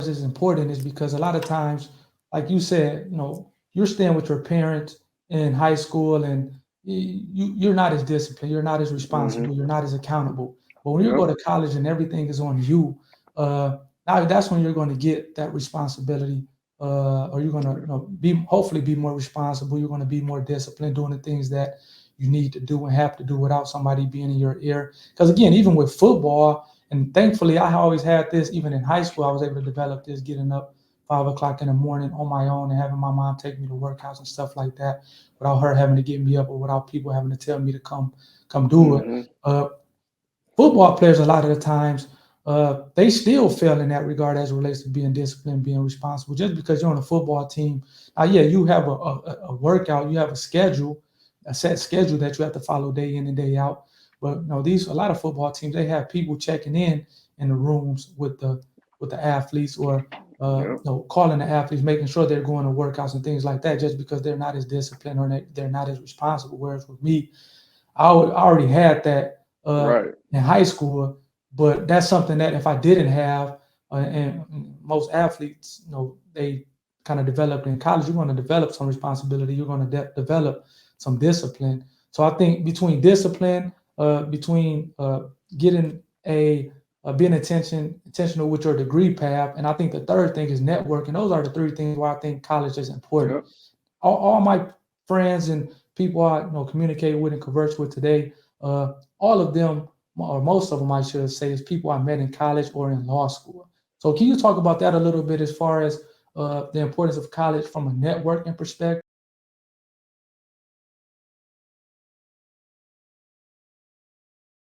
is important is because a lot of times, like you said, you're staying with your parents in high school, and you're not as disciplined, you're not as Hmm. responsible, you're not as accountable. But when you Yep. go to college and everything is on you, now that's when you're going to get that responsibility, or you're going to be hopefully be more responsible. You're going to be more disciplined, doing the things that you need to do and have to do without somebody being in your ear. Because again, even with football, and thankfully I always had this. Even in high school, I was able to develop this, getting up 5 o'clock in the morning on my own and having my mom take me to workouts and stuff like that, without her having to get me up or without people having to tell me to come do it. Hmm. Uh, Football players, a lot of the times, they still fail in that regard as it relates to being disciplined, being responsible. Just because you're on a football team, yeah, you have a workout, you have a schedule, a set schedule that you have to follow day in and day out. But these a lot of football teams, they have people checking in the rooms with the athletes, or Yep. calling the athletes, making sure they're going to workouts and things like that. Just because they're not as disciplined, or they're not as responsible. Whereas with me, I already had that Right. in high school, but that's something that if I didn't have, and most athletes, they kind of developed in college. You're going to develop some responsibility. You're going to develop some discipline. So I think between discipline, between getting being intentional with your degree path, and I think the third thing is networking. Those are the three things why I think college is important. Yep. All my friends and people I communicate with and converse with today, all of them, or most of them, I should say, is people I met in college or in law school. So can you talk about that a little bit as far as the importance of college from a networking perspective?